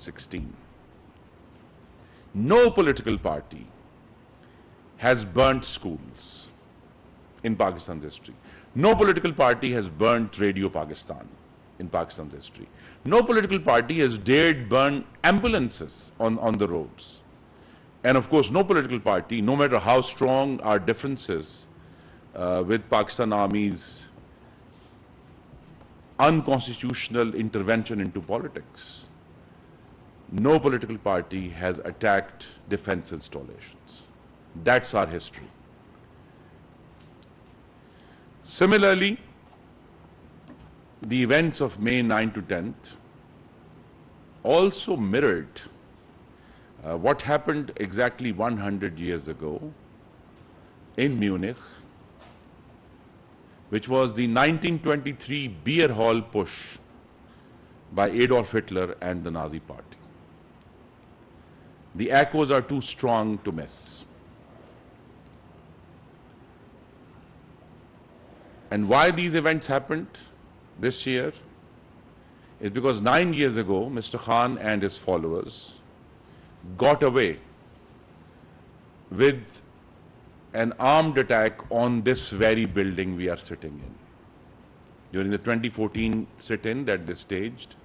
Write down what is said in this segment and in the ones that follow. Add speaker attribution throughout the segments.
Speaker 1: 2016. No political party has burnt schools in Pakistan's history. No political party has burnt Radio Pakistan in Pakistan's history. No political party has dared burn ambulances on the roads. And of course, no political party, no matter how strong our differences with Pakistan Army's unconstitutional intervention into politics, no political party has attacked defense installations. That's our history. Similarly, the events of May 9 to 10th also mirrored what happened exactly 100 years ago in Munich, which was the 1923 beer hall push by Adolf Hitler and the Nazi Party. The echoes are too strong to miss. And why these events happened this year is because 9 years ago, Mr. Khan and his followers got away with an armed attack on this very building we are sitting in. During the 2014 sit-in that they staged,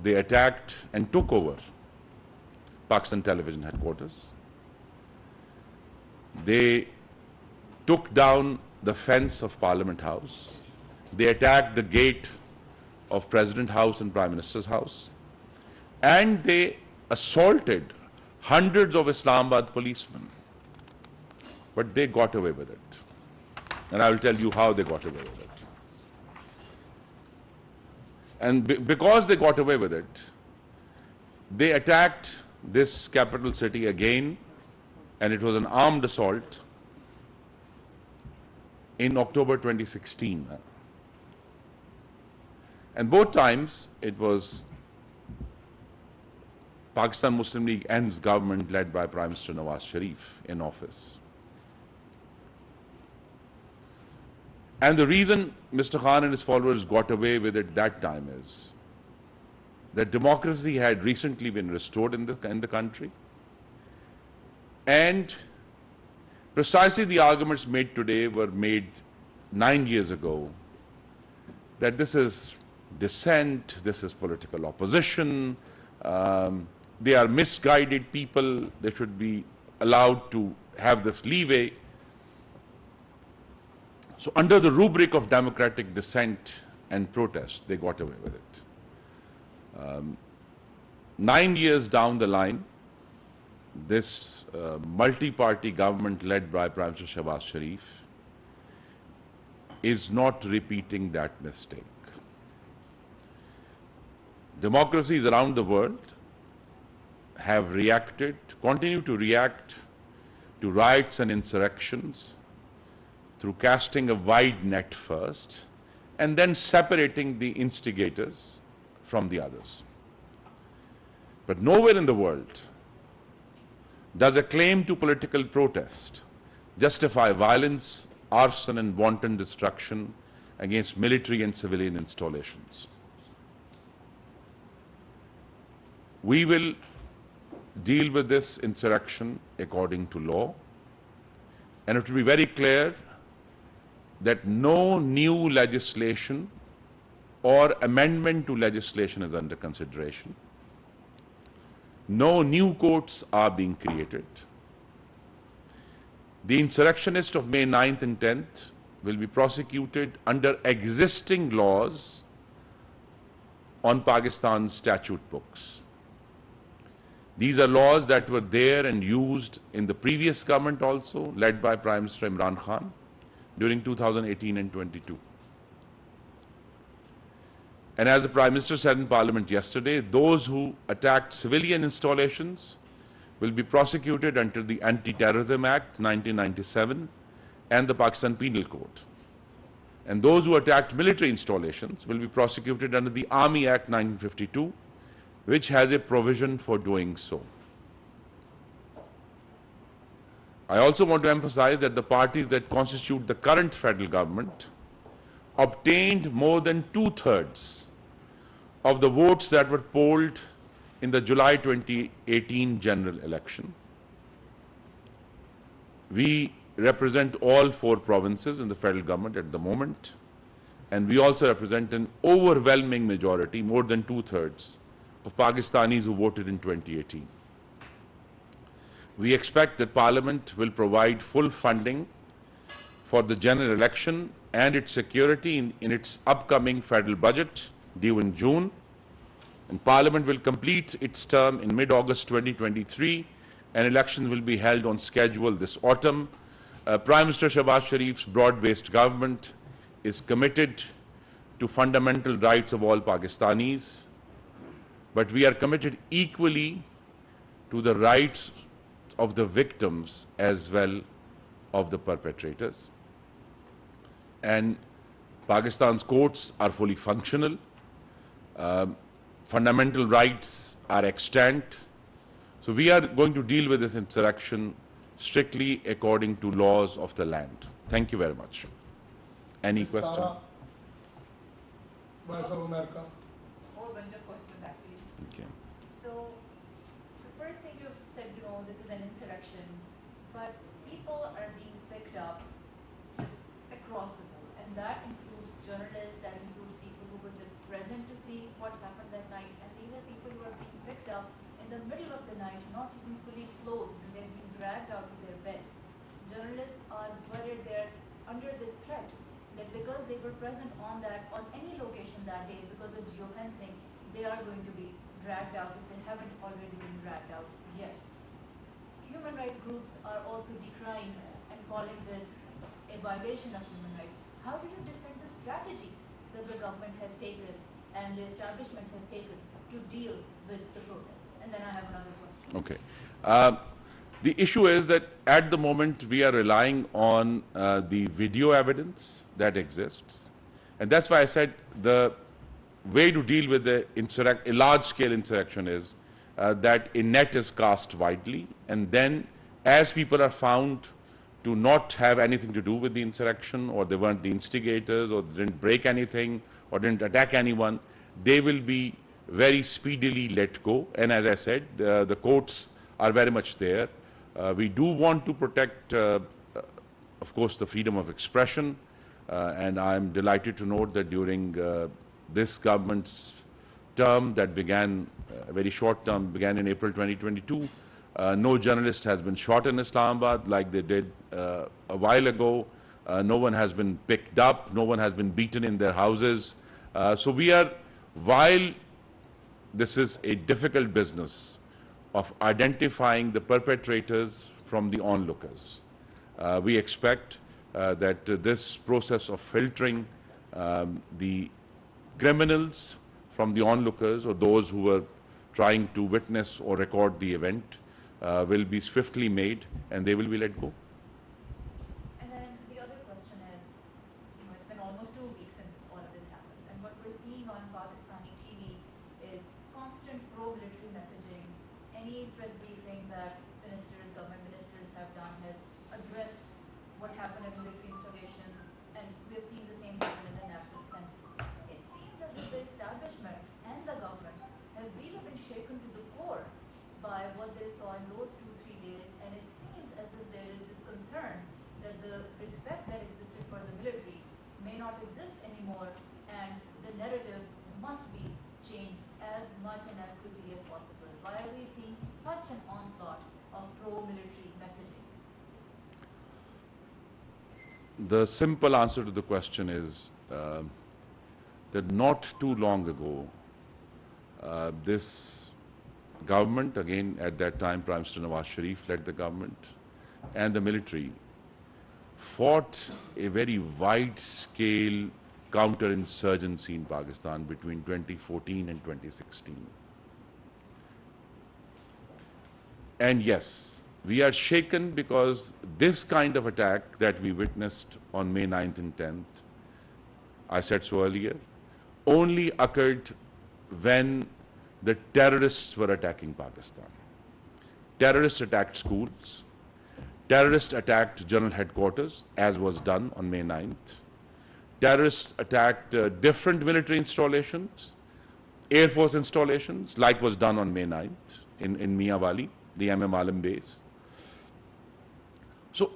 Speaker 1: they attacked and took over Pakistan Television headquarters. They took down the fence of Parliament House. They attacked the gate of President House and Prime Minister's House. And they assaulted hundreds of Islamabad policemen. But they got away with it. And I will tell you how they got away with it. And because they got away with it, they attacked this capital city again, and it was an armed assault in October 2016. And both times it was Pakistan Muslim League ends government led by Prime Minister Nawaz Sharif in office. And the reason Mr. Khan and his followers got away with it that time is that democracy had recently been restored in the country, and precisely the arguments made today were made 9 years ago, that this is dissent, this is political opposition, they are misguided people, they should be allowed to have this leeway. So under the rubric of democratic dissent and protest, they got away with it. 9 years down the line, this multi-party government led by Prime Minister Shehbaz Sharif is not repeating that mistake. Democracies around the world have reacted, continue to react to riots and insurrections through casting a wide net first and then separating the instigators from the others. But nowhere in the world does a claim to political protest justify violence, arson and wanton destruction against military and civilian installations. We will deal with this insurrection according to law, and it will be very clear that no new legislation or amendment to legislation is under consideration. No new courts are being created. The insurrectionists of May 9th and 10th will be prosecuted under existing laws on Pakistan's statute books. These are laws that were there and used in the previous government also, led by Prime Minister Imran Khan during 2018 and 22. And as the Prime Minister said in Parliament yesterday, those who attacked civilian installations will be prosecuted under the Anti-Terrorism Act 1997 and the Pakistan Penal Code. And those who attacked military installations will be prosecuted under the Army Act 1952, which has a provision for doing so. I also want to emphasize that the parties that constitute the current federal government obtained more than 2/3 of the votes that were polled in the July 2018 general election. We represent all 4 provinces in the federal government at the moment, and we also represent an overwhelming majority, more than 2/3, of Pakistanis who voted in 2018. We expect that Parliament will provide full funding for the general election and its security in its upcoming federal budget due in June. And Parliament will complete its term in mid-August 2023, and elections will be held on schedule this autumn. Prime Minister Shehbaz Sharif's broad-based government is committed to fundamental rights of all Pakistanis, but we are committed equally to the rights of the victims as well of the perpetrators. And Pakistan's courts are fully functional. Fundamental rights are extant. So we are going to deal with this insurrection strictly according to laws of the land. Thank you very much. Any question?
Speaker 2: Voice of America.
Speaker 3: A whole bunch of questions actually.
Speaker 1: Okay.
Speaker 3: So the first thing you've said, this is an insurrection, but people are being picked up just across the board, and that includes journalists, that includes people who were just present to see what happened that night, and these are people who are being picked up in the middle of the night, not even fully clothed, and they're being dragged out of their beds. Journalists are worried they're under this threat that because they were present on any location that day because of geofencing, they are going to be dragged out if they haven't already been dragged out yet. Human rights groups are also decrying and calling this a violation of human rights. How do you defend the strategy that the government has taken and the establishment has taken to deal with the protests? And then I have another question.
Speaker 1: Okay. The issue is that at the moment we are relying on the video evidence that exists. And that's why I said the way to deal with a large-scale insurrection is that a net is cast widely, and then as people are found to not have anything to do with the insurrection, or they weren't the instigators, or they didn't break anything, or didn't attack anyone, they will be very speedily let go. And as I said, the courts are very much there. We do want to protect, of course, the freedom of expression, and I'm delighted to note that during this government's term that began, a very short term, began in April 2022, no journalist has been shot in Islamabad like they did a while ago. No one has been picked up, no one has been beaten in their houses. So we are, while this is a difficult business of identifying the perpetrators from the onlookers, we expect that this process of filtering the criminals from the onlookers, or those who were trying to witness or record the event, will be swiftly made, and they will be let go.
Speaker 3: And then the other question is, it's been almost 2 weeks since all of this happened, and what we're seeing on Pakistani TV is constant pro-military messaging. Any press briefing that government ministers have done has addressed what happened at military installations, and we have seen the same happen in the National Assembly. It seems as if the establishment and the government have really been shaken to the core by what they saw in those 2-3 days, and it seems as if there is this concern that the respect that existed for the military may not exist anymore, and the narrative must be changed as much and as quickly as possible. Why are we seeing such an onslaught of pro-military messaging?
Speaker 1: The simple answer to the question is that not too long ago, this government, again at that time Prime Minister Nawaz Sharif led the government, and the military fought a very wide-scale counterinsurgency in Pakistan between 2014 and 2016. And yes, we are shaken because this kind of attack that we witnessed on May 9th and 10th, I said so earlier, only occurred when the terrorists were attacking Pakistan. Terrorists attacked schools. Terrorists attacked general headquarters, as was done on May 9th. Terrorists attacked different military installations, Air Force installations, like was done on May 9th in Miawali, the MM Alam base. So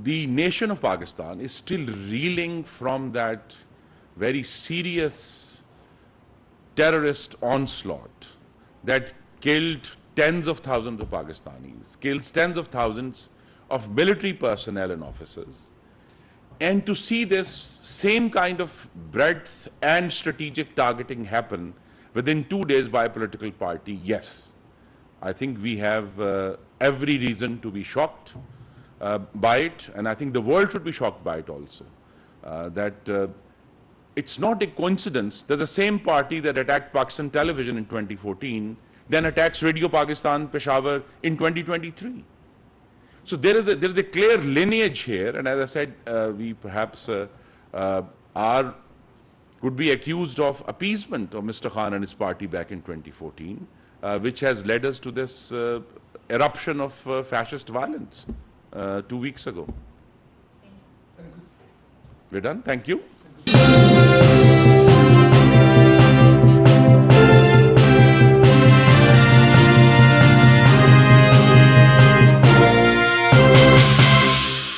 Speaker 1: the nation of Pakistan is still reeling from that very serious terrorist onslaught that killed tens of thousands of Pakistanis, kills tens of thousands of military personnel and officers. And to see this same kind of breadth and strategic targeting happen within 2 days by a political party, yes, I think we have every reason to be shocked by it, and I think the world should be shocked by it also. It's not a coincidence that the same party that attacked Pakistan television in 2014 then attacks Radio Pakistan Peshawar in 2023. So there is a clear lineage here, and as I said, we perhaps could be accused of appeasement of Mr. Khan and his party back in 2014, which has led us to this eruption of fascist violence 2 weeks ago.
Speaker 3: Thank you.
Speaker 1: We're done. Thank you.